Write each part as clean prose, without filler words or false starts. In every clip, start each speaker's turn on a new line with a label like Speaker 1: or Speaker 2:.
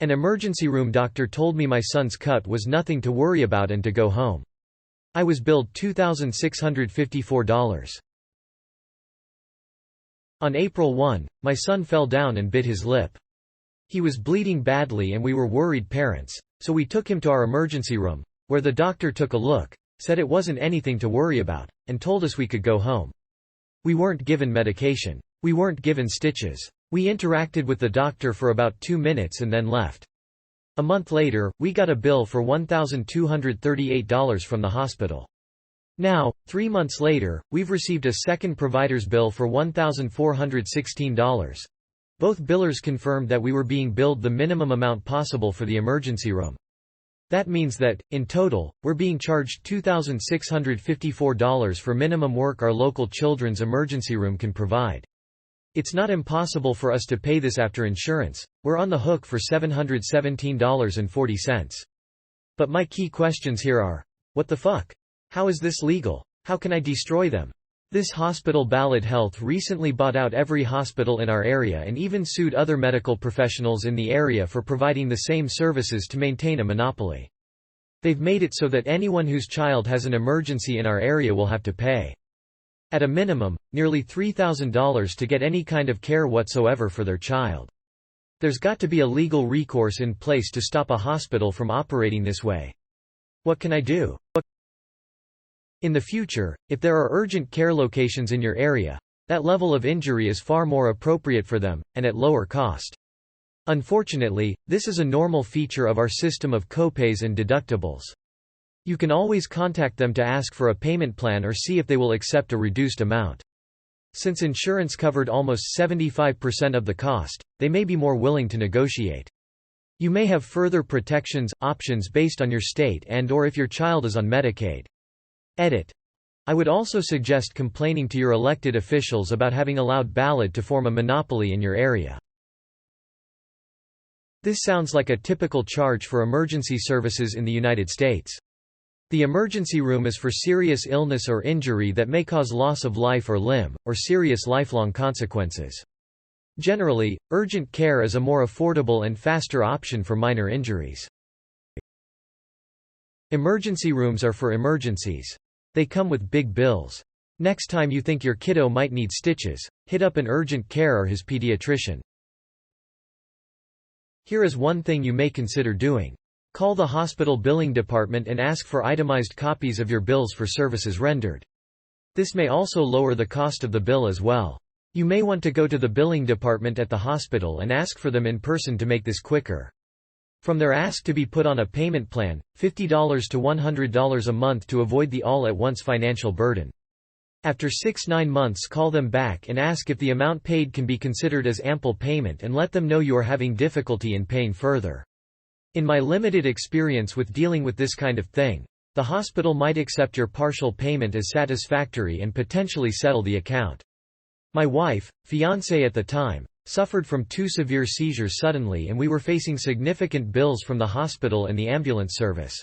Speaker 1: An emergency room doctor told me my son's cut was nothing to worry about and to go home. I was billed $2,654. On April 1, my son fell down and bit his lip. He was bleeding badly and we were worried parents, so we took him to our emergency room, where the doctor took a look, said it wasn't anything to worry about, and told us we could go home. We weren't given medication. We weren't given stitches. We interacted with the doctor for about 2 minutes and then left. A month later, we got a bill for $1,238 from the hospital. Now, 3 months later, we've received a second provider's bill for $1,416. Both billers confirmed that we were being billed the minimum amount possible for the emergency room. That means that, in total, we're being charged $2,654 for minimum work our local children's emergency room can provide. It's not impossible for us to pay this after insurance. We're on the hook for $717.40. But my key questions here are, what the fuck? How is this legal? How can I destroy them? This hospital Ballad Health recently bought out every hospital in our area and even sued other medical professionals in the area for providing the same services to maintain a monopoly. They've made it so that anyone whose child has an emergency in our area will have to pay, at a minimum, nearly $3,000 to get any kind of care whatsoever for their child. There's got to be a legal recourse in place to stop a hospital from operating this way. What can I do? In the future, if there are urgent care locations in your area, that level of injury is far more appropriate for them, and at lower cost. Unfortunately, this is a normal feature of our system of copays and deductibles. You can always contact them to ask for a payment plan or see if they will accept a reduced amount. Since insurance covered almost 75% of the cost, they may be more willing to negotiate. You may have further protections, options based on your state and/or if your child is on Medicaid. Edit. I would also suggest complaining to your elected officials about having allowed Ballad to form a monopoly in your area. This sounds like a typical charge for emergency services in the United States. The emergency room is for serious illness or injury that may cause loss of life or limb, or serious lifelong consequences. Generally, urgent care is a more affordable and faster option for minor injuries. Emergency rooms are for emergencies. They come with big bills. Next time you think your kiddo might need stitches, hit up an urgent care or his pediatrician. Here is one thing you may consider doing. Call the hospital billing department and ask for itemized copies of your bills for services rendered. This may also lower the cost of the bill as well. You may want to go to the billing department at the hospital and ask for them in person to make this quicker. From there, ask to be put on a payment plan, $50 to $100 a month to avoid the all-at-once financial burden. After 6-9 months, call them back and ask if the amount paid can be considered as ample payment and let them know you are having difficulty in paying further. In my limited experience with dealing with this kind of thing, the hospital might accept your partial payment as satisfactory and potentially settle the account. My wife, fiancée at the time, suffered from 2 severe seizures suddenly and we were facing significant bills from the hospital and the ambulance service.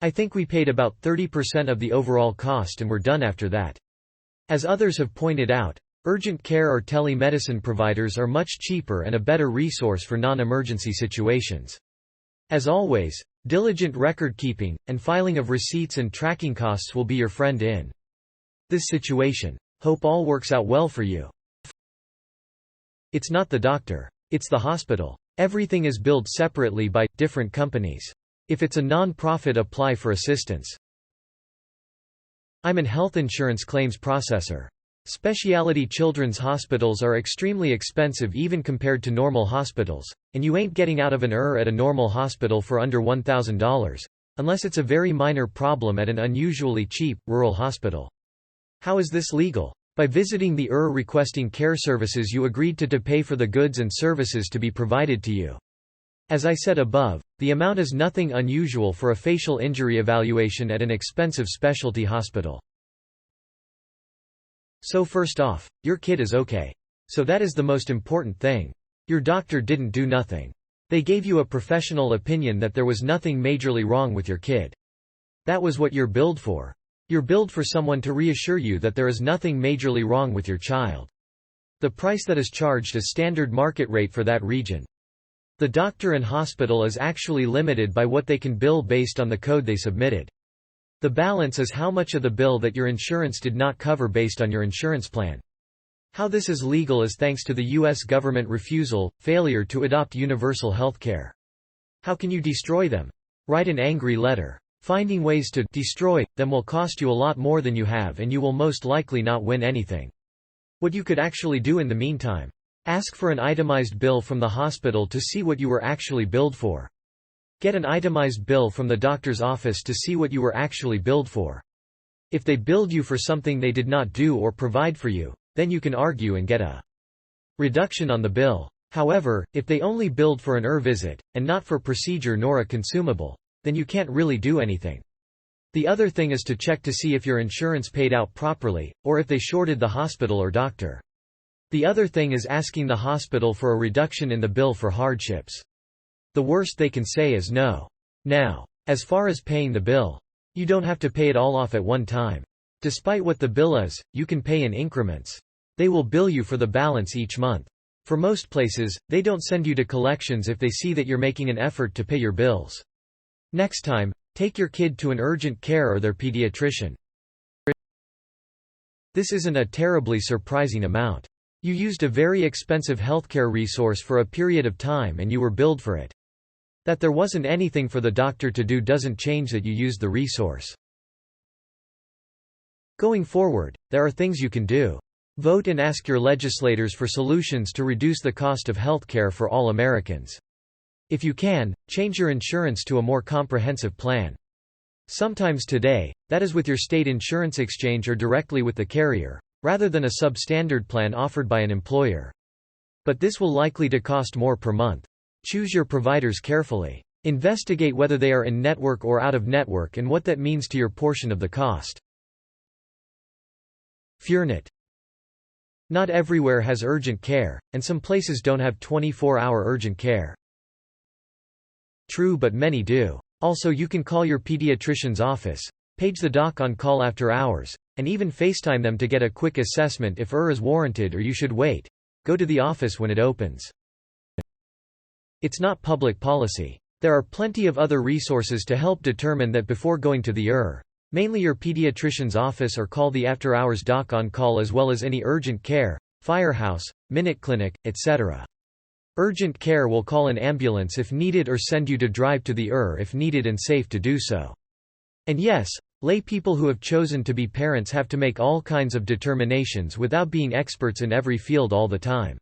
Speaker 1: I think we paid about 30% of the overall cost and were done after that. As others have pointed out, urgent care or telemedicine providers are much cheaper and a better resource for non-emergency situations. As always, diligent record-keeping, and filing of receipts and tracking costs will be your friend in this situation. Hope all works out well for you. It's not the doctor. It's the hospital. Everything is billed separately by different companies. If it's a non-profit, apply for assistance. I'm an health insurance claims processor. Specialty children's hospitals are extremely expensive even compared to normal hospitals, and you ain't getting out of an at a normal hospital for under $1,000, unless it's a very minor problem at an unusually cheap, rural hospital. How is this legal? By visiting the requesting care services, you agreed to pay for the goods and services to be provided to you. As I said above, the amount is nothing unusual for a facial injury evaluation at an expensive specialty hospital. So first off, your kid is okay. So that is the most important thing. Your doctor didn't do nothing. They gave you a professional opinion that there was nothing majorly wrong with your kid. That was what you're billed for. You're billed for someone to reassure you that there is nothing majorly wrong with your child. The price that is charged is standard market rate for that region. The doctor and hospital is actually limited by what they can bill based on the code they submitted. The balance is how much of the bill that your insurance did not cover based on your insurance plan. How this is legal is thanks to the U.S. government failure to adopt universal health care. How can you destroy them? Write an angry letter. Finding ways to destroy them will cost you a lot more than you have, and you will most likely not win anything. What you could actually do in the meantime: ask for an itemized bill from the hospital to see what you were actually billed for. Get an itemized bill from the doctor's office to see what you were actually billed for. If they billed you for something they did not do or provide for you, then you can argue and get a reduction on the bill. However, if they only billed for an visit, and not for procedure nor a consumable, then you can't really do anything. The other thing is to check to see if your insurance paid out properly, or if they shorted the hospital or doctor. The other thing is asking the hospital for a reduction in the bill for hardships. The worst they can say is no. Now, as far as paying the bill, you don't have to pay it all off at one time. Despite what the bill is, you can pay in increments. They will bill you for the balance each month. For most places, they don't send you to collections if they see that you're making an effort to pay your bills. Next time, take your kid to an urgent care or their pediatrician. This isn't a terribly surprising amount. You used a very expensive healthcare resource for a period of time and you were billed for it. That there wasn't anything for the doctor to do doesn't change that you used the resource. Going forward, there are things you can do. Vote and ask your legislators for solutions to reduce the cost of healthcare for all Americans. If you can, change your insurance to a more comprehensive plan. Sometimes today, that is with your state insurance exchange or directly with the carrier, rather than a substandard plan offered by an employer. But this will likely to cost more per month. Choose your providers carefully. Investigate whether they are in-network or out-of-network and what that means to your portion of the cost. FearNet. Not everywhere has urgent care, and some places don't have 24-hour urgent care. True, but many do. Also, you can call your pediatrician's office, page the doc on call after hours, and even FaceTime them to get a quick assessment if is warranted or you should wait. Go to the office when it opens. It's not public policy. There are plenty of other resources to help determine that before going to the mainly your pediatrician's office, or call the after-hours doc on call, as well as any urgent care, firehouse, minute clinic, etc. Urgent care will call an ambulance if needed or send you to drive to the if needed and safe to do so. And yes, lay people who have chosen to be parents have to make all kinds of determinations without being experts in every field all the time.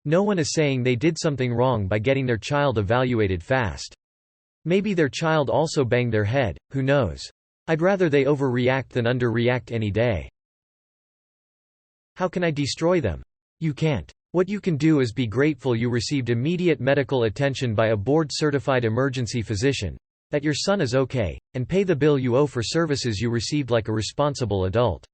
Speaker 1: No one is saying they did something wrong by getting their child evaluated fast. Maybe their child also banged their head, who knows? I'd rather they overreact than underreact any day. How can I destroy them? You can't. What you can do is be grateful you received immediate medical attention by a board-certified emergency physician, that your son is okay, and pay the bill you owe for services you received like a responsible adult.